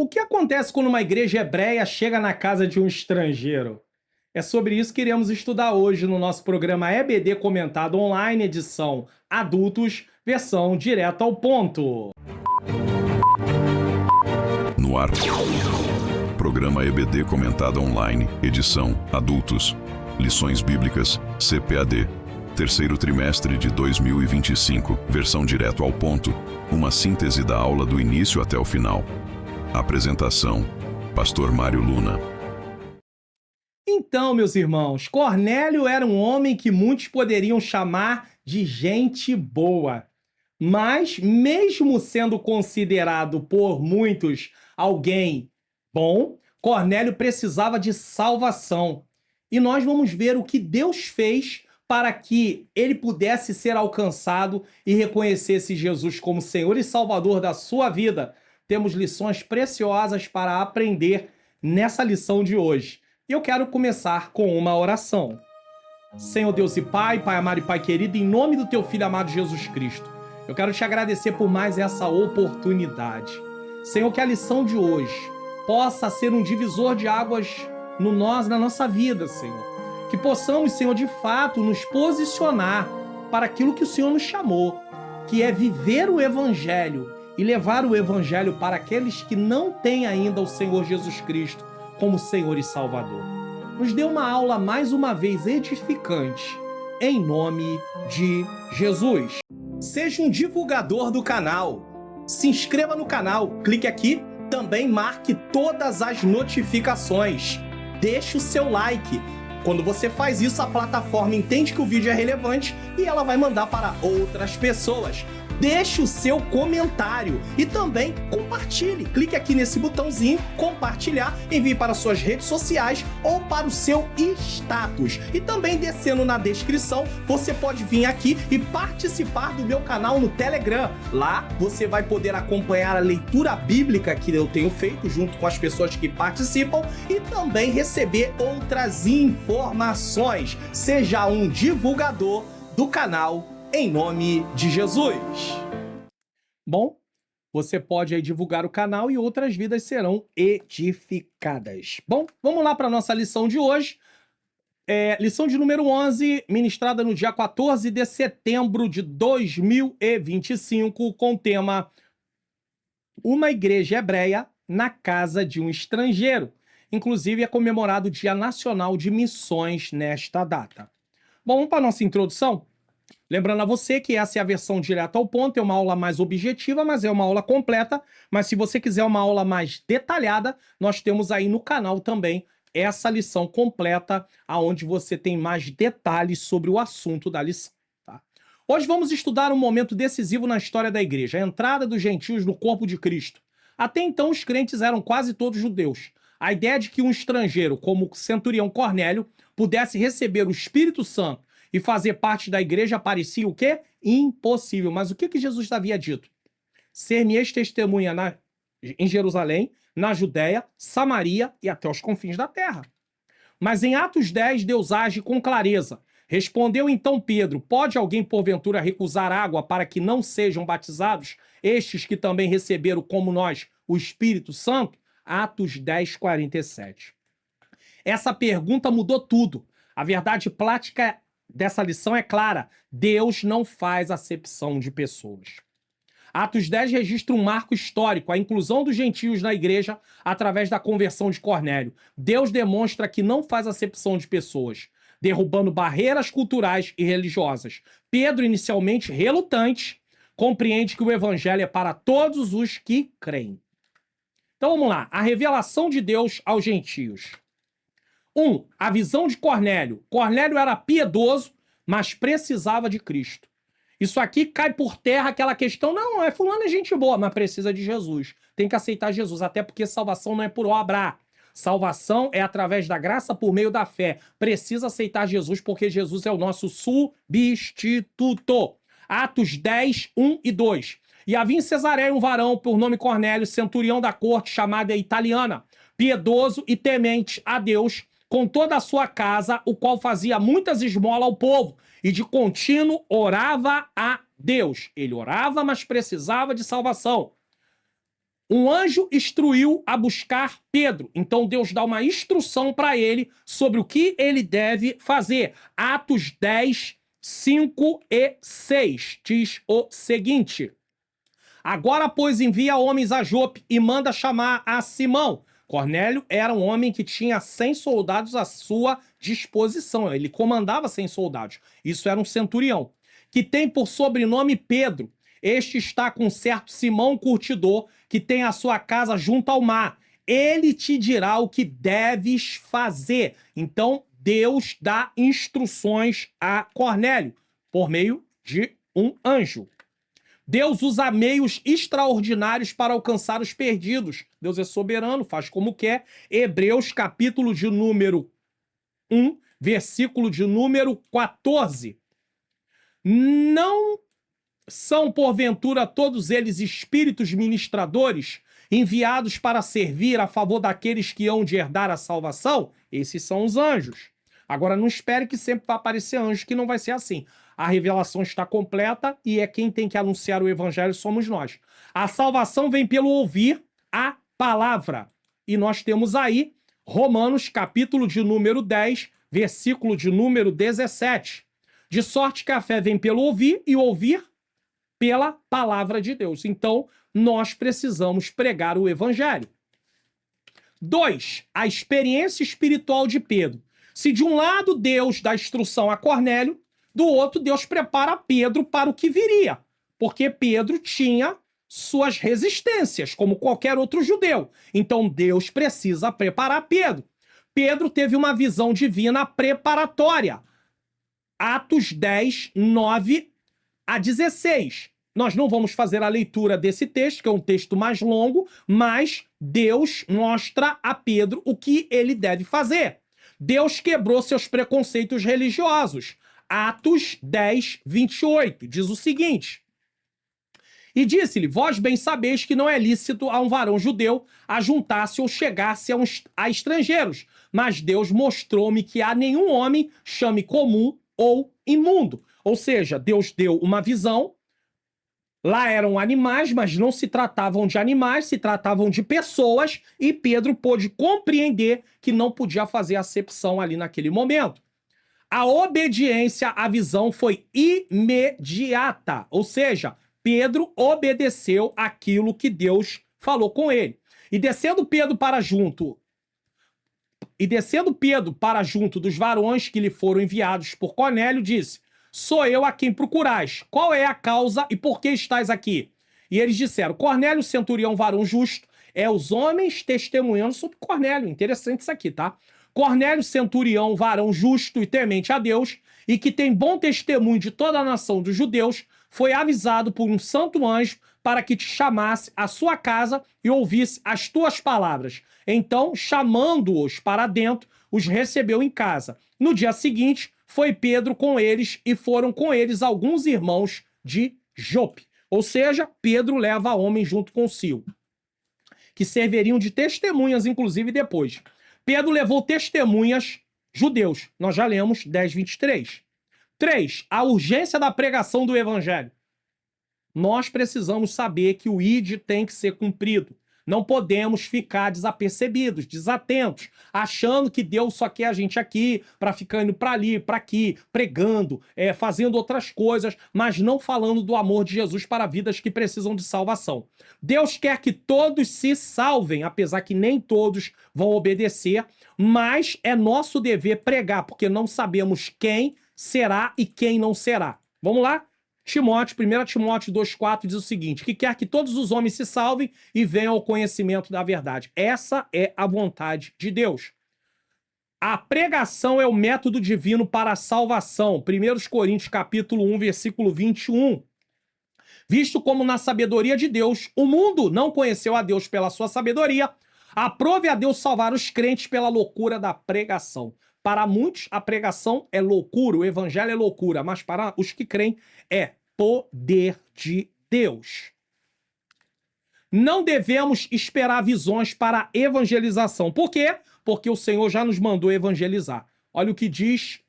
O que acontece quando uma igreja hebreia chega na casa de um estrangeiro? É sobre isso que iremos estudar hoje no nosso programa EBD Comentado Online, edição Adultos, versão direto ao ponto. No ar, programa EBD Comentado Online, edição Adultos, lições bíblicas, CPAD, terceiro trimestre de 2025, versão direto ao ponto, uma síntese da aula do início até o final. Apresentação, Pastor Mário Luna. Então, meus irmãos, Cornélio era um homem que muitos poderiam chamar de gente boa. Mas, mesmo sendo considerado por muitos alguém bom, Cornélio precisava de salvação. E nós vamos ver o que Deus fez para que ele pudesse ser alcançado e reconhecesse Jesus como Senhor e Salvador da sua vida. Temos lições preciosas para aprender nessa lição de hoje. E eu quero começar com uma oração. Senhor Deus e Pai, Pai amado e Pai querido, em nome do Teu Filho amado Jesus Cristo, eu quero te agradecer por mais essa oportunidade. Senhor, que a lição de hoje possa ser um divisor de águas na nossa vida, Senhor. Que possamos, Senhor, de fato, nos posicionar para aquilo que o Senhor nos chamou, que é viver o Evangelho e levar o Evangelho para aqueles que não têm ainda o Senhor Jesus Cristo como Senhor e Salvador. Nos dê uma aula mais uma vez edificante, em nome de Jesus. Seja um divulgador do canal. Se inscreva no canal, clique aqui, também marque todas as notificações. Deixe o seu like. Quando você faz isso, a plataforma entende que o vídeo é relevante e ela vai mandar para outras pessoas. Deixe o seu comentário e também compartilhe. Clique aqui nesse botãozinho, compartilhar, envie para suas redes sociais ou para o seu status. E também descendo na descrição, você pode vir aqui e participar do meu canal no Telegram. Lá você vai poder acompanhar a leitura bíblica que eu tenho feito junto com as pessoas que participam e também receber outras informações. Seja um divulgador do canal em nome de Jesus. Bom, você pode aí divulgar o canal e outras vidas serão edificadas. Bom, vamos lá para a nossa lição de hoje. Lição de número 11, ministrada no dia 14 de setembro de 2025, com o tema Uma Igreja Hebreia na Casa de um Estrangeiro. Inclusive, é comemorado o Dia Nacional de Missões nesta data. Bom, vamos para a nossa introdução? Lembrando a você que essa é a versão direto ao ponto, é uma aula mais objetiva, mas é uma aula completa. Mas se você quiser uma aula mais detalhada, nós temos aí no canal também essa lição completa, onde você tem mais detalhes sobre o assunto da lição. Tá? Hoje vamos estudar um momento decisivo na história da igreja, a entrada dos gentios no corpo de Cristo. Até então, os crentes eram quase todos judeus. A ideia de que um estrangeiro, como o centurião Cornélio, pudesse receber o Espírito Santo e fazer parte da igreja parecia o quê? Impossível. Mas o que Jesus havia dito? Ser-me-eis testemunha em Jerusalém, na Judéia, Samaria e até os confins da terra. Mas em Atos 10, Deus age com clareza. Respondeu então Pedro, pode alguém porventura recusar água para que não sejam batizados estes que também receberam como nós o Espírito Santo? Atos 10, 47. Essa pergunta mudou tudo. A verdade prática dessa lição é clara. Deus não faz acepção de pessoas. Atos 10 registra um marco histórico, a inclusão dos gentios na igreja através da conversão de Cornélio. Deus demonstra que não faz acepção de pessoas, derrubando barreiras culturais e religiosas. Pedro, inicialmente relutante, compreende que o evangelho é para todos os que creem. Então vamos lá. A revelação de Deus aos gentios. 1. A visão de Cornélio. Cornélio era piedoso, mas precisava de Cristo. Isso aqui cai por terra aquela questão, não, fulano é gente boa, mas precisa de Jesus. Tem que aceitar Jesus, até porque salvação não é por obra. Salvação é através da graça por meio da fé. Precisa aceitar Jesus porque Jesus é o nosso substituto. Atos 10, 1 e 2. E havia em Cesareia um varão por nome Cornélio, centurião da corte, chamada Italiana, piedoso e temente a Deus, com toda a sua casa, o qual fazia muitas esmolas ao povo, e de contínuo orava a Deus. Ele orava, mas precisava de salvação. Um anjo instruiu a buscar Pedro. Então Deus dá uma instrução para ele sobre o que ele deve fazer. Atos 10, 5 e 6 diz o seguinte: agora, pois, envia homens a Jope e manda chamar a Simão. Cornélio era um homem que tinha 100 soldados à sua disposição. Ele comandava 100 soldados. Isso era um centurião. Que tem por sobrenome Pedro. Este está com certo Simão curtidor, que tem a sua casa junto ao mar. Ele te dirá o que deves fazer. Então, Deus dá instruções a Cornélio por meio de um anjo. Deus usa meios extraordinários para alcançar os perdidos. Deus é soberano, faz como quer. Hebreus, capítulo de número 1, versículo de número 14. Não são, porventura, todos eles espíritos ministradores, enviados para servir a favor daqueles que hão de herdar a salvação? Esses são os anjos. Agora, não espere que sempre vai aparecer anjo, que não vai ser assim. A revelação está completa e é quem tem que anunciar o evangelho somos nós. A salvação vem pelo ouvir a palavra. E nós temos aí Romanos, capítulo de número 10, versículo de número 17. De sorte que a fé vem pelo ouvir e ouvir pela palavra de Deus. Então, nós precisamos pregar o evangelho. 2. A experiência espiritual de Pedro. Se de um lado Deus dá instrução a Cornélio, do outro Deus prepara Pedro para o que viria. Porque Pedro tinha suas resistências, como qualquer outro judeu. Então Deus precisa preparar Pedro. Pedro teve uma visão divina preparatória. Atos 10, 9 a 16. Nós não vamos fazer a leitura desse texto, que é um texto mais longo, mas Deus mostra a Pedro o que ele deve fazer. Deus quebrou seus preconceitos religiosos. Atos 10, 28, diz o seguinte: e disse-lhe, vós bem sabeis que não é lícito a um varão judeu ajuntar-se ou chegar-se a estrangeiros, mas Deus mostrou-me que a nenhum homem chame comum ou imundo. Ou seja, Deus deu uma visão, lá eram animais, mas não se tratavam de animais, se tratavam de pessoas, e Pedro pôde compreender que não podia fazer acepção ali naquele momento. A obediência à visão foi imediata, ou seja, Pedro obedeceu aquilo que Deus falou com ele. E descendo Pedro para junto dos varões que lhe foram enviados por Cornélio, disse: sou eu a quem procurais. Qual é a causa e por que estais aqui? E eles disseram: Cornélio, centurião, varão justo. É os homens testemunhando sobre Cornélio. Interessante isso aqui, tá? Cornélio, centurião, varão justo e temente a Deus, e que tem bom testemunho de toda a nação dos judeus, foi avisado por um santo anjo para que te chamasse à sua casa e ouvisse as tuas palavras. Então, chamando-os para dentro, os recebeu em casa. No dia seguinte, foi Pedro com eles e foram com eles alguns irmãos de Jope. Ou seja, Pedro leva homens junto consigo, que serviriam de testemunhas, inclusive, depois. Pedro levou testemunhas judeus. Nós já lemos 10, 23. 3. A urgência da pregação do evangelho. Nós precisamos saber que o ID tem que ser cumprido. Não podemos ficar desapercebidos, desatentos, achando que Deus só quer a gente aqui, para ficar indo para ali, para aqui, pregando, fazendo outras coisas, mas não falando do amor de Jesus para vidas que precisam de salvação. Deus quer que todos se salvem, apesar que nem todos vão obedecer, mas é nosso dever pregar, porque não sabemos quem será e quem não será. Vamos lá? 1 Timóteo 2,4 diz o seguinte: que quer que todos os homens se salvem e venham ao conhecimento da verdade. Essa é a vontade de Deus. A pregação é o método divino para a salvação. 1 Coríntios capítulo 1, versículo 21. Visto como na sabedoria de Deus, o mundo não conheceu a Deus pela sua sabedoria, aprove a Deus salvar os crentes pela loucura da pregação. Para muitos, a pregação é loucura, o evangelho é loucura, mas para os que creem, é poder de Deus. Não devemos esperar visões para evangelização. Por quê? Porque o Senhor já nos mandou evangelizar. Olha o que diz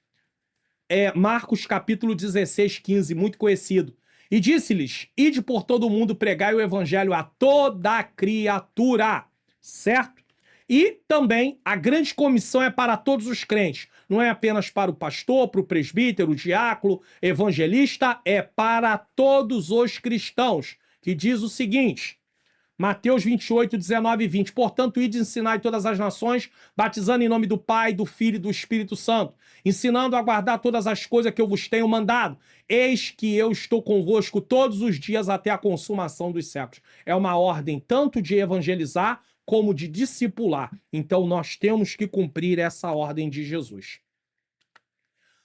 Marcos capítulo 16, 15, muito conhecido. E disse-lhes: ide por todo o mundo, pregai o evangelho a toda criatura. Certo? E também a grande comissão é para todos os crentes. Não é apenas para o pastor, para o presbítero, o diácono, evangelista, é para todos os cristãos. Que diz o seguinte, Mateus 28, 19 e 20. Portanto, ide ensinar todas as nações, batizando em nome do Pai, do Filho e do Espírito Santo, ensinando a guardar todas as coisas que eu vos tenho mandado. Eis que eu estou convosco todos os dias até a consumação dos séculos. É uma ordem tanto de evangelizar como de discipular. Então, nós temos que cumprir essa ordem de Jesus.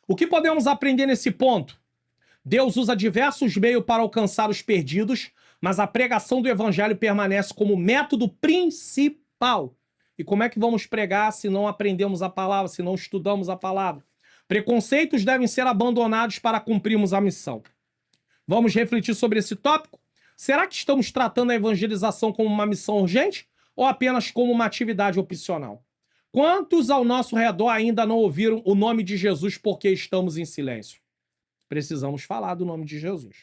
O que podemos aprender nesse ponto? Deus usa diversos meios para alcançar os perdidos, mas a pregação do evangelho permanece como método principal. E como é que vamos pregar se não aprendemos a palavra, se não estudamos a palavra? Preconceitos devem ser abandonados para cumprirmos a missão. Vamos refletir sobre esse tópico? Será que estamos tratando a evangelização como uma missão urgente ou apenas como uma atividade opcional? Quantos ao nosso redor ainda não ouviram o nome de Jesus porque estamos em silêncio? Precisamos falar do nome de Jesus.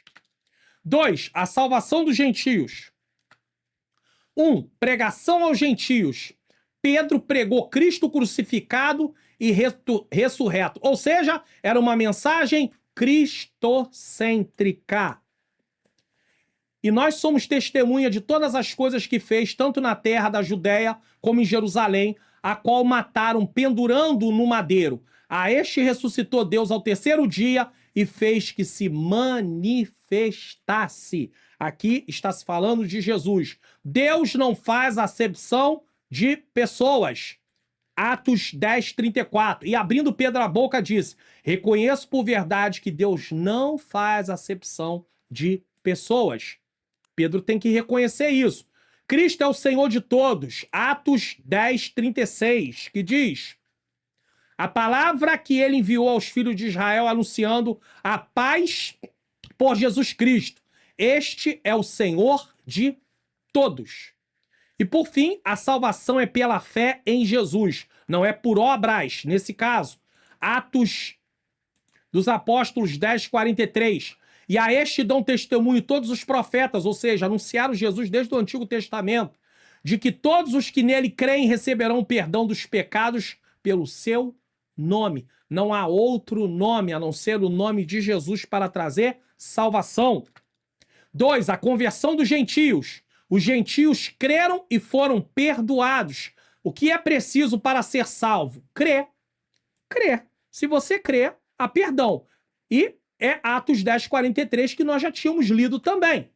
2. A salvação dos gentios. 1. Pregação aos gentios. Pedro pregou Cristo crucificado e ressurreto. Ou seja, era uma mensagem cristocêntrica. E nós somos testemunha de todas as coisas que fez, tanto na terra da Judéia como em Jerusalém, a qual mataram pendurando no madeiro. A este ressuscitou Deus ao terceiro dia e fez que se manifestasse. Aqui está se falando de Jesus. Deus não faz acepção de pessoas. Atos 10, 34. E abrindo Pedro a boca disse, reconheço por verdade que Deus não faz acepção de pessoas. Pedro tem que reconhecer isso. Cristo é o Senhor de todos. Atos 10, 36, que diz... A palavra que ele enviou aos filhos de Israel anunciando a paz por Jesus Cristo. Este é o Senhor de todos. E por fim, a salvação é pela fé em Jesus. Não é por obras, nesse caso. Atos dos Apóstolos 10, 43. E a este dão testemunho todos os profetas, ou seja, anunciaram Jesus desde o Antigo Testamento, de que todos os que nele creem receberão o perdão dos pecados pelo seu nome. Não há outro nome a não ser o nome de Jesus para trazer salvação. 2. A conversão dos gentios. Os gentios creram e foram perdoados. O que é preciso para ser salvo? Crer. Crer. Se você crer, há perdão. E é Atos 10, 43 que nós já tínhamos lido também.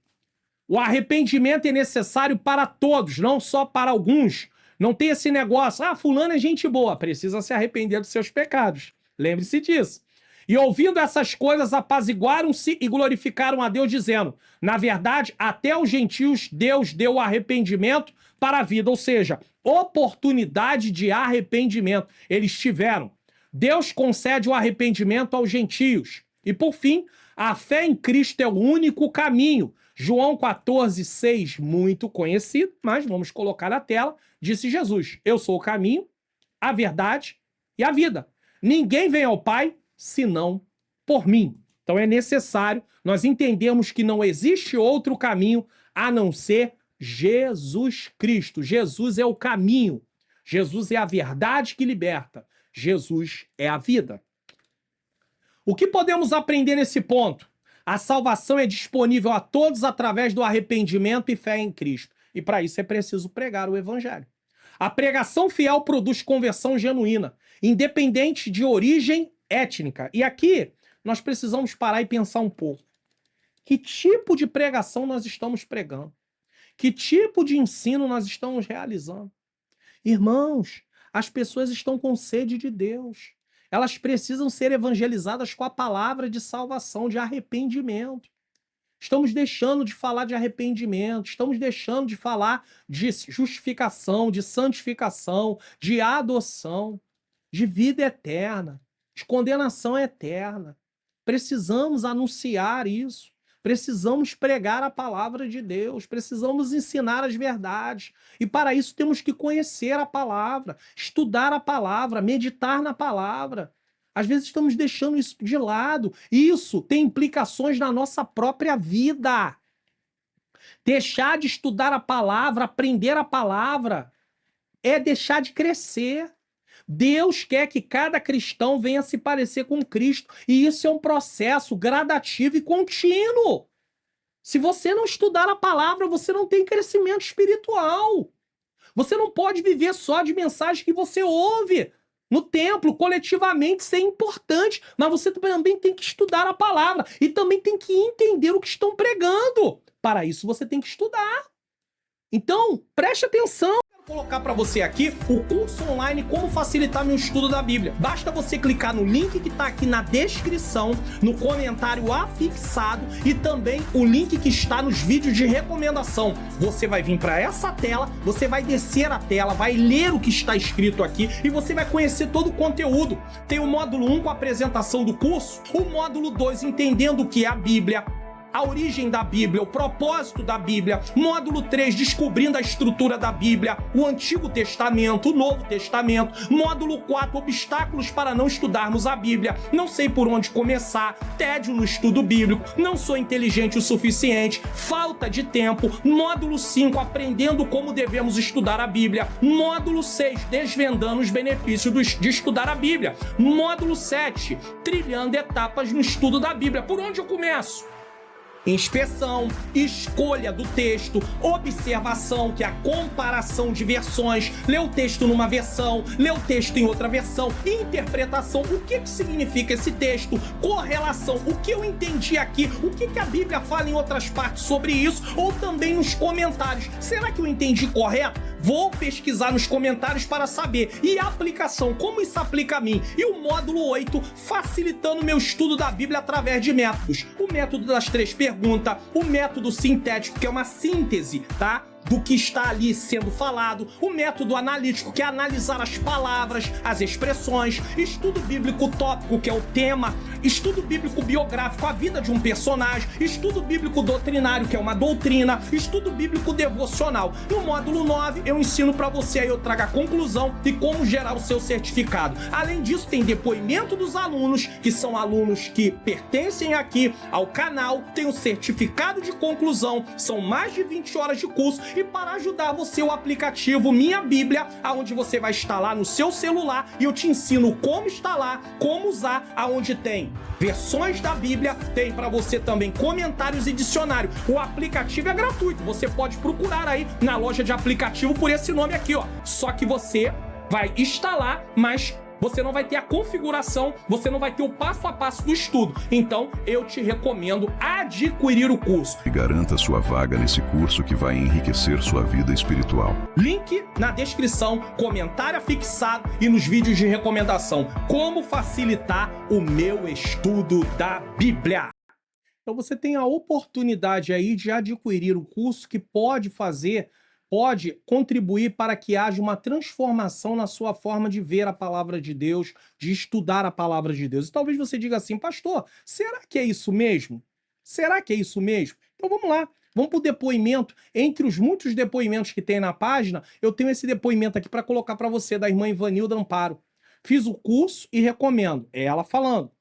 O arrependimento é necessário para todos, não só para alguns. Não tem esse negócio, fulano é gente boa, precisa se arrepender dos seus pecados. Lembre-se disso. E ouvindo essas coisas, apaziguaram-se e glorificaram a Deus, dizendo, na verdade, até os gentios Deus deu o arrependimento para a vida, ou seja, oportunidade de arrependimento. Eles tiveram. Deus concede o arrependimento aos gentios. E por fim, a fé em Cristo é o único caminho. João 14, 6, muito conhecido, mas vamos colocar na tela, disse Jesus, eu sou o caminho, a verdade e a vida. Ninguém vem ao Pai senão por mim. Então é necessário nós entendermos que não existe outro caminho a não ser Jesus Cristo. Jesus é o caminho. Jesus é a verdade que liberta. Jesus é a vida. O que podemos aprender nesse ponto? A salvação é disponível a todos através do arrependimento e fé em Cristo. E para isso é preciso pregar o evangelho. A pregação fiel produz conversão genuína, independente de origem étnica. E aqui nós precisamos parar e pensar um pouco. Que tipo de pregação nós estamos pregando? Que tipo de ensino nós estamos realizando? Irmãos, as pessoas estão com sede de Deus. Elas precisam ser evangelizadas com a palavra de salvação, de arrependimento. Estamos deixando de falar de arrependimento, estamos deixando de falar de justificação, de santificação, de adoção, de vida eterna, de condenação eterna. Precisamos anunciar isso. Precisamos pregar a palavra de Deus, precisamos ensinar as verdades. E para isso temos que conhecer a palavra, estudar a palavra, meditar na palavra. Às vezes estamos deixando isso de lado. Isso tem implicações na nossa própria vida. Deixar de estudar a palavra, aprender a palavra, é deixar de crescer. Deus quer que cada cristão venha se parecer com Cristo. E isso é um processo gradativo e contínuo. Se você não estudar a palavra, você não tem crescimento espiritual. Você não pode viver só de mensagens que você ouve no templo, coletivamente. Isso é importante, mas você também tem que estudar a palavra e também tem que entender o que estão pregando. Para isso, você tem que estudar. Então, preste atenção. Vou colocar para você aqui o curso online Como Facilitar Meu Estudo da Bíblia. Basta você clicar no link que está aqui na descrição, no comentário afixado e também o link que está nos vídeos de recomendação. Você vai vir para essa tela, você vai descer a tela, vai ler o que está escrito aqui e você vai conhecer todo o conteúdo. Tem o módulo 1 com a apresentação do curso, o módulo 2 entendendo o que é a Bíblia, a origem da Bíblia, o propósito da Bíblia, módulo 3, descobrindo a estrutura da Bíblia, o Antigo Testamento, o Novo Testamento, módulo 4, obstáculos para não estudarmos a Bíblia, não sei por onde começar, tédio no estudo bíblico, não sou inteligente o suficiente, falta de tempo, módulo 5, aprendendo como devemos estudar a Bíblia, módulo 6, desvendando os benefícios de estudar a Bíblia, módulo 7, trilhando etapas no estudo da Bíblia. Por onde eu começo? Inspeção, escolha do texto, observação, que é a comparação de versões, ler o texto numa versão, ler o texto em outra versão, interpretação, o que significa esse texto, correlação, o que eu entendi aqui, o que a Bíblia fala em outras partes sobre isso, ou também nos comentários. Será que eu entendi correto? Vou pesquisar nos comentários para saber. E a aplicação, como isso aplica a mim? E o módulo 8, facilitando meu estudo da Bíblia através de métodos. O método das 3 perguntas, o método sintético, que é uma síntese, tá? Do que está ali sendo falado, o método analítico, que é analisar as palavras, as expressões, estudo bíblico tópico, que é o tema, estudo bíblico biográfico, a vida de um personagem, estudo bíblico doutrinário, que é uma doutrina, estudo bíblico devocional. No módulo 9, eu ensino para você, aí eu trago a conclusão e como gerar o seu certificado. Além disso, tem depoimento dos alunos, que são alunos que pertencem aqui ao canal, tem o certificado de conclusão, são mais de 20 horas de curso. E para ajudar você, o aplicativo Minha Bíblia, onde você vai instalar no seu celular e eu te ensino como instalar, como usar, aonde tem versões da Bíblia, tem para você também comentários e dicionário. O aplicativo é gratuito, você pode procurar aí na loja de aplicativo por esse nome aqui, ó. Só que você vai instalar, mas você não vai ter a configuração, você não vai ter o passo a passo do estudo. Então, eu te recomendo adquirir o curso. E garanta sua vaga nesse curso que vai enriquecer sua vida espiritual. Link na descrição, comentário fixado e nos vídeos de recomendação. Como facilitar o meu estudo da Bíblia. Então, você tem a oportunidade aí de adquirir o curso que pode contribuir para que haja uma transformação na sua forma de ver a palavra de Deus, de estudar a palavra de Deus. E talvez você diga assim, pastor, será que é isso mesmo? Será que é isso mesmo? Então vamos lá, vamos para o depoimento. Entre os muitos depoimentos que tem na página, eu tenho esse depoimento aqui para colocar para você, da irmã Ivanilda Amparo. Fiz o curso e recomendo. É ela falando.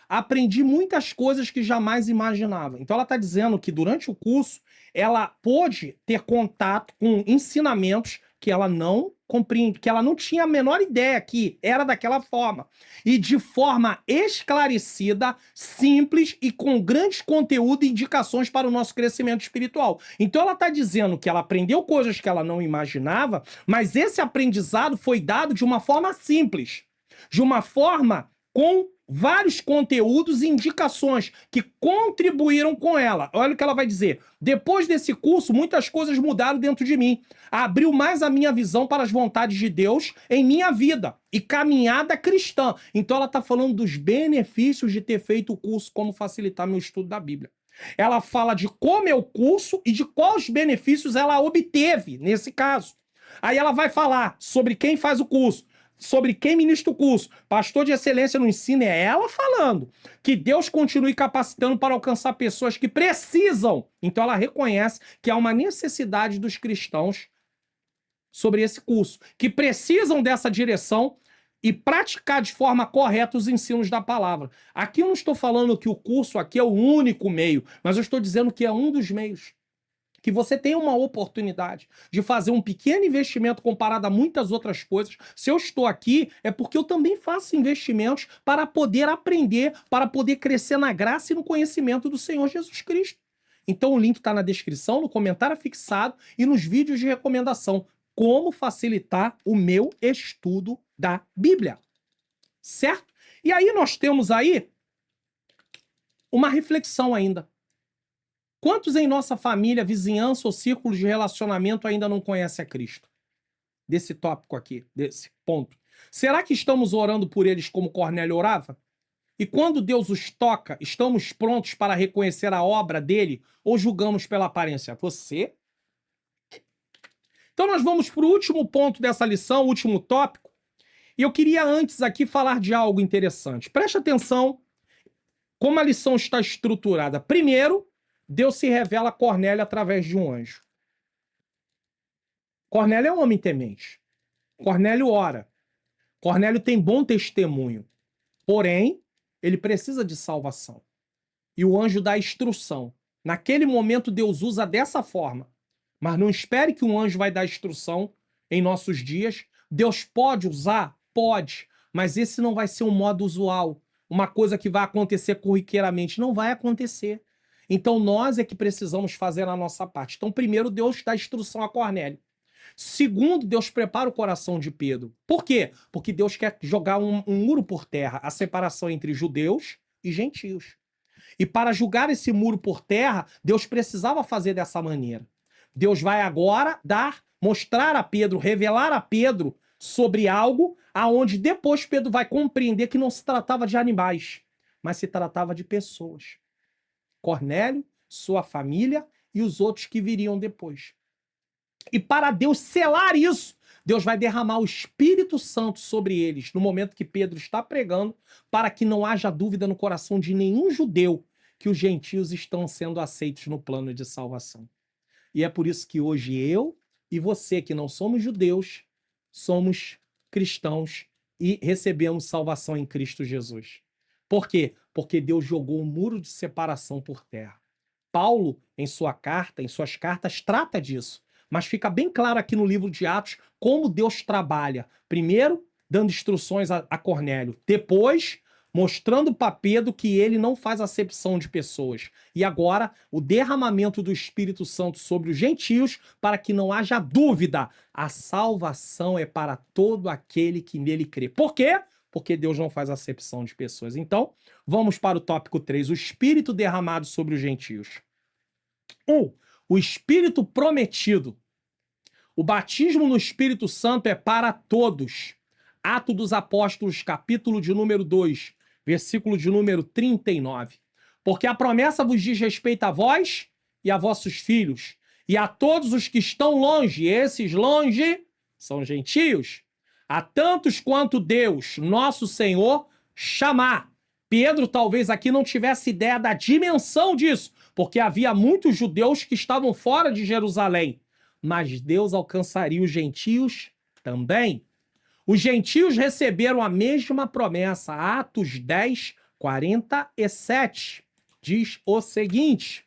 Aprendi muitas coisas que jamais imaginava. Então ela está dizendo que durante o curso ela pôde ter contato com ensinamentos que ela não compreende, que ela não tinha a menor ideia que era daquela forma. E de forma esclarecida, simples e com grande conteúdo e indicações para o nosso crescimento espiritual. Então ela está dizendo que ela aprendeu coisas que ela não imaginava, mas esse aprendizado foi dado de uma forma simples, de uma forma com vários conteúdos e indicações que contribuíram com ela. Olha o que ela vai dizer. Depois desse curso, muitas coisas mudaram dentro de mim. Abriu mais a minha visão para as vontades de Deus em minha vida e caminhada cristã. Então ela está falando dos benefícios de ter feito o curso Como Facilitar Meu Estudo da Bíblia. Ela fala de como é o curso e de quais benefícios ela obteve nesse caso. Aí ela vai falar sobre quem faz o curso, sobre quem ministra o curso. Pastor de excelência no ensino, é ela falando. Que Deus continue capacitando para alcançar pessoas que precisam. Então ela reconhece que há uma necessidade dos cristãos sobre esse curso, que precisam dessa direção e praticar de forma correta os ensinos da palavra. Aqui eu não estou falando que o curso aqui é o único meio, mas eu estou dizendo que é um dos meios. Que você tem uma oportunidade de fazer um pequeno investimento comparado a muitas outras coisas. Se eu estou aqui, é porque eu também faço investimentos para poder aprender, para poder crescer na graça e no conhecimento do Senhor Jesus Cristo. Então o link está na descrição, no comentário fixado e nos vídeos de recomendação. Como facilitar o meu estudo da Bíblia. Certo? E aí nós temos aí uma reflexão ainda. Quantos em nossa família, vizinhança ou círculo de relacionamento ainda não conhecem a Cristo? Desse tópico aqui, desse ponto. Será que estamos orando por eles como Cornélio orava? E quando Deus os toca, estamos prontos para reconhecer a obra dele ou julgamos pela aparência? Você? Então nós vamos para o último ponto dessa lição, o último tópico. E eu queria antes aqui falar de algo interessante. Preste atenção como a lição está estruturada. Primeiro, Deus se revela a Cornélio através de um anjo. Cornélio é um homem temente. Cornélio ora. Cornélio tem bom testemunho. Porém, ele precisa de salvação. E o anjo dá instrução. Naquele momento, Deus usa dessa forma. Mas não espere que um anjo vai dar instrução em nossos dias. Deus pode usar? Pode. Mas esse não vai ser um modo usual. Uma coisa que vai acontecer corriqueiramente. Não vai acontecer. Então, nós é que precisamos fazer a nossa parte. Então, primeiro, Deus dá instrução a Cornélio. Segundo, Deus prepara o coração de Pedro. Por quê? Porque Deus quer jogar um muro por terra, a separação entre judeus e gentios. E para julgar esse muro por terra, Deus precisava fazer dessa maneira. Deus vai agora mostrar a Pedro, revelar a Pedro sobre algo aonde depois Pedro vai compreender que não se tratava de animais, mas se tratava de pessoas. Cornélio, sua família e os outros que viriam depois. E para Deus selar isso, Deus vai derramar o Espírito Santo sobre eles no momento que Pedro está pregando, para que não haja dúvida no coração de nenhum judeu que os gentios estão sendo aceitos no plano de salvação. E é por isso que hoje eu e você, que não somos judeus, somos cristãos e recebemos salvação em Cristo Jesus. Por quê? Porque Deus jogou um muro de separação por terra. Paulo, em suas cartas, trata disso. Mas fica bem claro aqui no livro de Atos como Deus trabalha. Primeiro, dando instruções a Cornélio. Depois, mostrando para Pedro que ele não faz acepção de pessoas. E agora, o derramamento do Espírito Santo sobre os gentios, para que não haja dúvida. A salvação é para todo aquele que nele crê. Por quê? Porque Deus não faz acepção de pessoas. Então, vamos para o tópico 3, o Espírito derramado sobre os gentios. 1. O Espírito prometido. O batismo no Espírito Santo é para todos. Atos dos Apóstolos, capítulo de número 2, versículo de número 39. Porque a promessa vos diz respeito a vós e a vossos filhos, e a todos os que estão longe, esses longe são gentios, a tantos quanto Deus, nosso Senhor, chamar. Pedro talvez aqui não tivesse ideia da dimensão disso, porque havia muitos judeus que estavam fora de Jerusalém. Mas Deus alcançaria os gentios também. Os gentios receberam a mesma promessa. Atos 10, 47 diz o seguinte: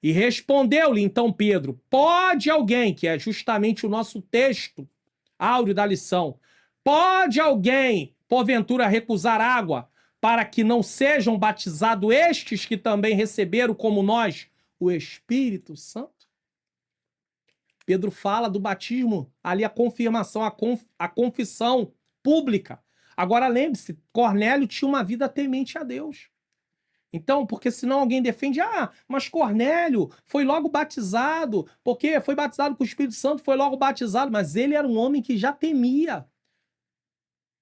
e respondeu-lhe então Pedro: pode alguém, que é justamente o nosso texto áureo da lição, pode alguém, porventura, recusar água para que não sejam batizados estes que também receberam, como nós, o Espírito Santo? Pedro fala do batismo, ali a confirmação, a confissão pública. Agora lembre-se, Cornélio tinha uma vida temente a Deus. Então, porque senão alguém defende, mas Cornélio foi logo batizado, porque foi batizado com o Espírito Santo, foi logo batizado, mas ele era um homem que já temia.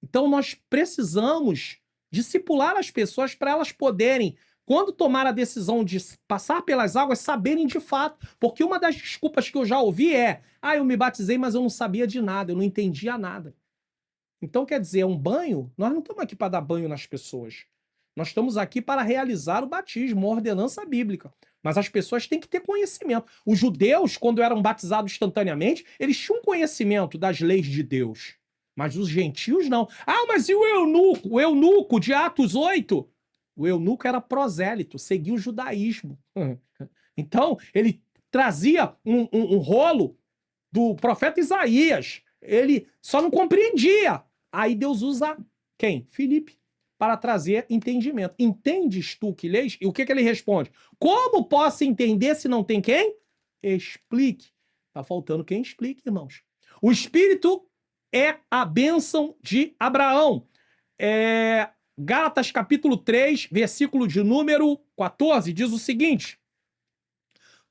Então nós precisamos discipular as pessoas para elas poderem, quando tomar a decisão de passar pelas águas, saberem de fato. Porque uma das desculpas que eu já ouvi é, eu me batizei, mas eu não sabia de nada, eu não entendia nada. Então, quer dizer, um banho, nós não estamos aqui para dar banho nas pessoas. Nós estamos aqui para realizar o batismo, uma ordenança bíblica. Mas as pessoas têm que ter conhecimento. Os judeus, quando eram batizados instantaneamente, eles tinham conhecimento das leis de Deus. Mas os gentios não. Ah, mas e o eunuco? O eunuco de Atos 8? O eunuco era prosélito, seguia o judaísmo. Então, ele trazia um rolo do profeta Isaías. Ele só não compreendia. Aí Deus usa quem? Filipe, para trazer entendimento. Entendes tu que lês? E o que ele responde? Como posso entender se não tem quem? Explique. Tá faltando quem explique, irmãos. O Espírito é a bênção de Abraão. Gálatas capítulo 3, versículo de número 14, diz o seguinte: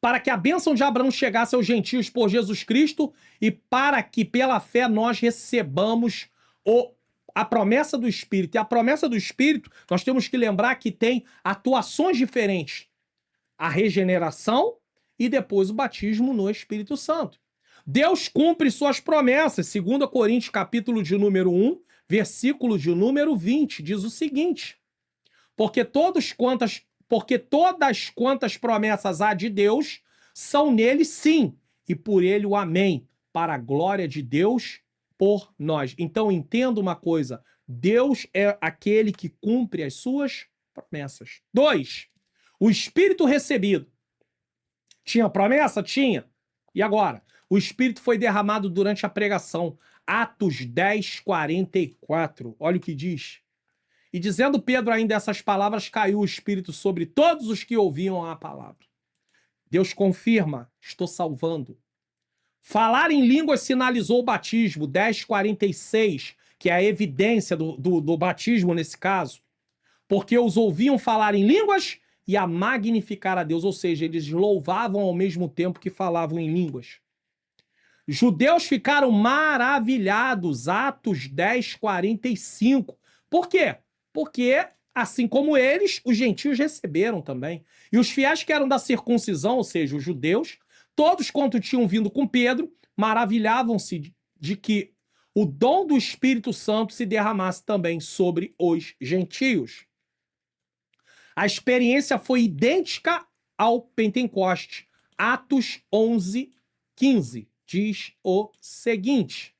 para que a bênção de Abraão chegasse aos gentios por Jesus Cristo e para que pela fé nós recebamos a promessa do Espírito. E a promessa do Espírito, nós temos que lembrar que tem atuações diferentes. A regeneração e depois o batismo no Espírito Santo. Deus cumpre suas promessas. 2 Coríntios capítulo de número 1, versículo de número 20, diz o seguinte: porque todas quantas promessas há de Deus são nele sim, e por ele o amém, para a glória de Deus por nós. Então entenda uma coisa, Deus é aquele que cumpre as suas promessas. 2, o Espírito recebido. Tinha promessa? Tinha. E agora? O Espírito foi derramado durante a pregação. Atos 10, 44. Olha o que diz. E dizendo Pedro ainda essas palavras, caiu o Espírito sobre todos os que ouviam a palavra. Deus confirma, estou salvando. Falar em línguas sinalizou o batismo, 10:46, que é a evidência do batismo nesse caso. Porque os ouviam falar em línguas e a magnificar a Deus, ou seja, eles louvavam ao mesmo tempo que falavam em línguas. Judeus ficaram maravilhados, Atos 10:45. Por quê? Porque, assim como eles, os gentios receberam também. E os fiéis que eram da circuncisão, ou seja, os judeus, todos quanto tinham vindo com Pedro, maravilhavam-se de que o dom do Espírito Santo se derramasse também sobre os gentios. A experiência foi idêntica ao Pentecoste. Atos 11:15 diz o seguinte: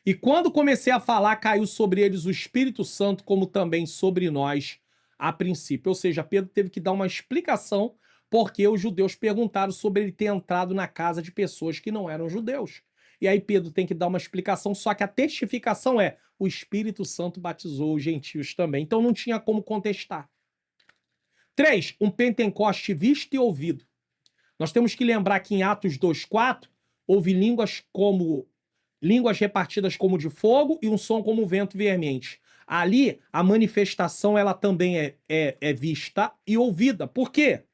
e quando comecei a falar, caiu sobre eles o Espírito Santo, como também sobre nós a princípio. Ou seja, Pedro teve que dar uma explicação porque os judeus perguntaram sobre ele ter entrado na casa de pessoas que não eram judeus. E aí Pedro tem que dar uma explicação, só que a testificação é: o Espírito Santo batizou os gentios também. Então não tinha como contestar. 3, um Pentecoste visto e ouvido. Nós temos que lembrar que em Atos 2:4 houve línguas repartidas como de fogo e um som como vento veemente. Ali, a manifestação ela também é vista e ouvida. Por quê?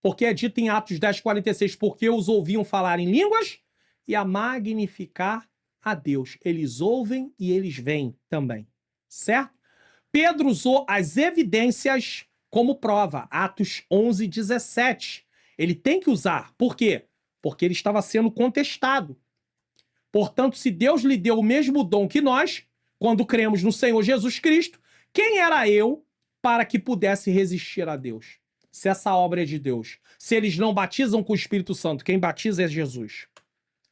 Porque é dito em Atos 10:46, porque os ouviam falar em línguas e a magnificar a Deus. Eles ouvem e eles veem também. Certo? Pedro usou as evidências como prova. Atos 11:17. Ele tem que usar. Por quê? Porque ele estava sendo contestado. Portanto, se Deus lhe deu o mesmo dom que nós, quando cremos no Senhor Jesus Cristo, quem era eu para que pudesse resistir a Deus? Se essa obra é de Deus. Se eles não batizam com o Espírito Santo, quem batiza é Jesus.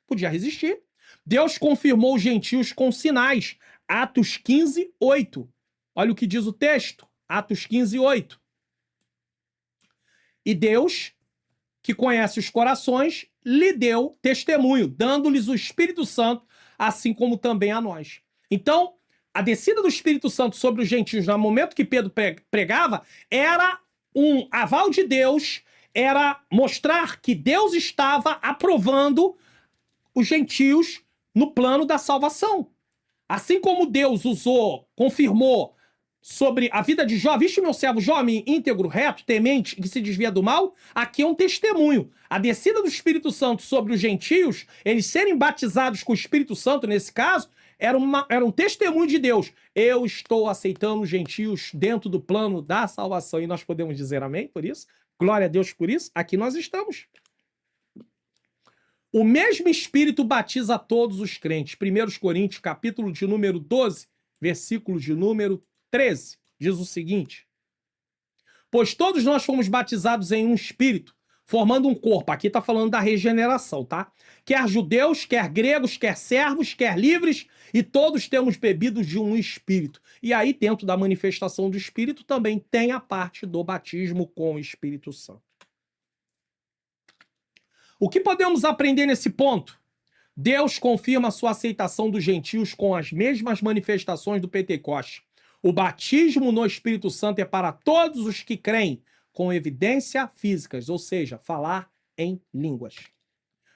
Podia resistir. Deus confirmou os gentios com sinais. Atos 15:8. Olha o que diz o texto. Atos 15:8. E Deus, que conhece os corações, lhe deu testemunho, dando-lhes o Espírito Santo, assim como também a nós. Então, a descida do Espírito Santo sobre os gentios no momento que Pedro pregava era um aval de Deus, era mostrar que Deus estava aprovando os gentios no plano da salvação. Assim como Deus confirmou sobre a vida de Jó, viste meu servo Jó, homem íntegro, reto, temente, que se desvia do mal, aqui é um testemunho. A descida do Espírito Santo sobre os gentios, eles serem batizados com o Espírito Santo, nesse caso, era um testemunho de Deus. Eu estou aceitando os gentios dentro do plano da salvação. E nós podemos dizer amém por isso? Glória a Deus por isso. Aqui nós estamos. O mesmo Espírito batiza todos os crentes. 1 Coríntios, capítulo de número 12, versículo de número 13, diz o seguinte: pois todos nós fomos batizados em um Espírito, formando um corpo. Aqui está falando da regeneração, tá? Quer judeus, quer gregos, quer servos, quer livres, e todos temos bebido de um Espírito. E aí, dentro da manifestação do Espírito, também tem a parte do batismo com o Espírito Santo. O que podemos aprender nesse ponto? Deus confirma a sua aceitação dos gentios com as mesmas manifestações do Pentecoste. O batismo no Espírito Santo é para todos os que creem, com evidências físicas, ou seja, falar em línguas.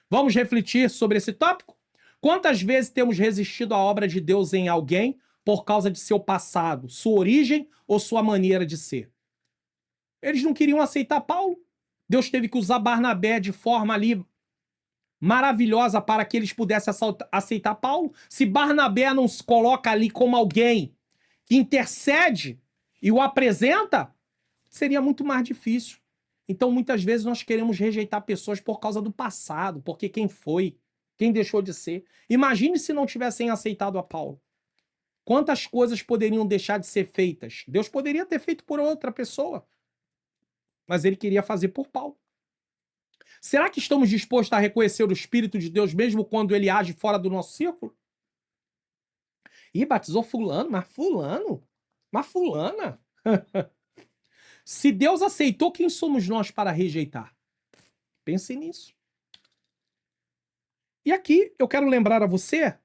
Vamos refletir sobre esse tópico? Quantas vezes temos resistido à obra de Deus em alguém por causa de seu passado, sua origem ou sua maneira de ser? Eles não queriam aceitar Paulo. Deus teve que usar Barnabé de forma ali maravilhosa para que eles pudessem aceitar Paulo. Se Barnabé não se coloca ali como alguém que intercede e o apresenta, seria muito mais difícil. Então, muitas vezes, nós queremos rejeitar pessoas por causa do passado, porque quem foi, quem deixou de ser. Imagine se não tivessem aceitado a Paulo. Quantas coisas poderiam deixar de ser feitas? Deus poderia ter feito por outra pessoa, mas ele queria fazer por Paulo. Será que estamos dispostos a reconhecer o Espírito de Deus mesmo quando ele age fora do nosso círculo? Ih, batizou fulano, mas fulana. Se Deus aceitou, quem somos nós para rejeitar? Pense nisso. E aqui eu quero lembrar a você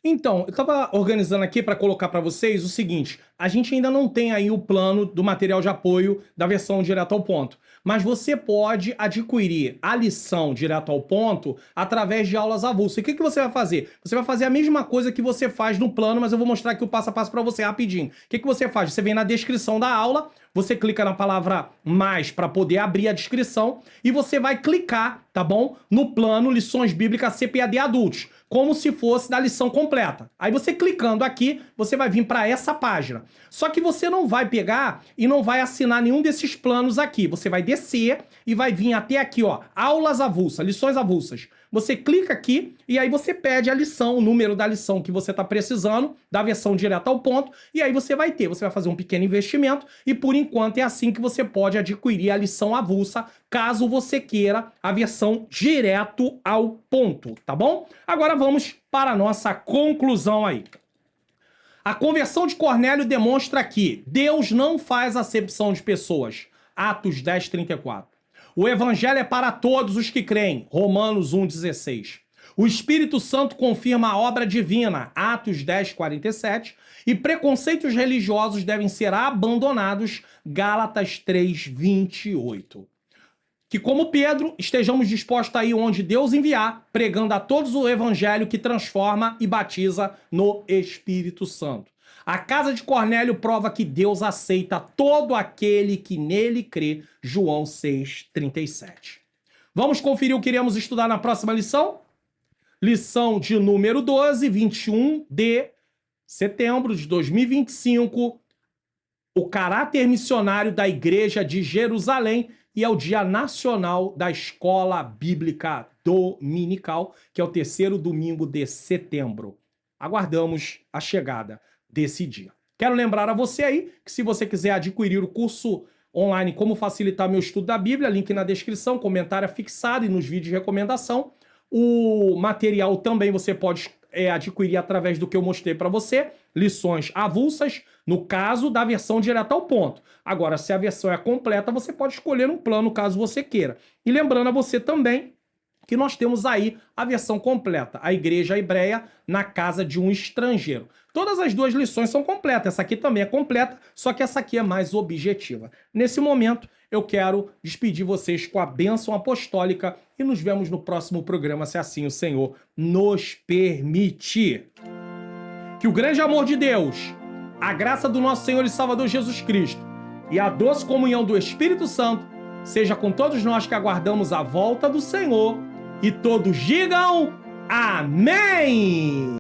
Então, eu estava organizando aqui para colocar para vocês o seguinte: a gente ainda não tem aí o plano do material de apoio da versão direto ao ponto, mas você pode adquirir a lição direto ao ponto através de aulas avulsas. E o que você vai fazer? Você vai fazer a mesma coisa que você faz no plano, mas eu vou mostrar aqui o passo a passo para você rapidinho. O que você faz? Você vem na descrição da aula, você clica na palavra mais para poder abrir a descrição e você vai clicar, tá bom? No plano Lições Bíblicas CPAD Adultos, como se fosse da lição completa. Aí você clicando aqui, você vai vir para essa página. Só que você não vai pegar e não vai assinar nenhum desses planos aqui. Você vai descer e vai vir até aqui, ó, aulas avulsas, lições avulsas. Você clica aqui e aí você pede a lição, o número da lição que você está precisando, da versão direta ao ponto, e aí você vai fazer um pequeno investimento e por enquanto é assim que você pode adquirir a lição avulsa, caso você queira a versão direto ao ponto, tá bom? Agora vamos para a nossa conclusão aí. A conversão de Cornélio demonstra que Deus não faz acepção de pessoas. Atos 10:34. O evangelho é para todos os que creem. Romanos 1:16. O Espírito Santo confirma a obra divina. Atos 10:47. E preconceitos religiosos devem ser abandonados. Gálatas 3:28. Que como Pedro, estejamos dispostos a ir onde Deus enviar, pregando a todos o evangelho que transforma e batiza no Espírito Santo. A casa de Cornélio prova que Deus aceita todo aquele que nele crê. João 6:37. Vamos conferir o que iremos estudar na próxima lição? Lição de número 12, 21 de setembro de 2025. O caráter missionário da Igreja de Jerusalém, e é o Dia Nacional da Escola Bíblica Dominical, que é o 3º domingo de setembro. Aguardamos a chegada desse dia. Quero lembrar a você aí que se você quiser adquirir o curso online Como Facilitar Meu Estudo da Bíblia, link na descrição, comentário fixado e nos vídeos de recomendação. O material também você pode adquirir através do que eu mostrei para você, lições avulsas, no caso da versão direta ao ponto. Agora, se a versão é completa, você pode escolher um plano caso você queira. E lembrando a você também que nós temos aí a versão completa, a Igreja Hebreia na casa de um estrangeiro. Todas as duas lições são completas, essa aqui também é completa, só que essa aqui é mais objetiva. Nesse momento, eu quero despedir vocês com a bênção apostólica e nos vemos no próximo programa, se assim o Senhor nos permitir. Que o grande amor de Deus, a graça do nosso Senhor e Salvador Jesus Cristo e a doce comunhão do Espírito Santo seja com todos nós que aguardamos a volta do Senhor, e todos digam amém!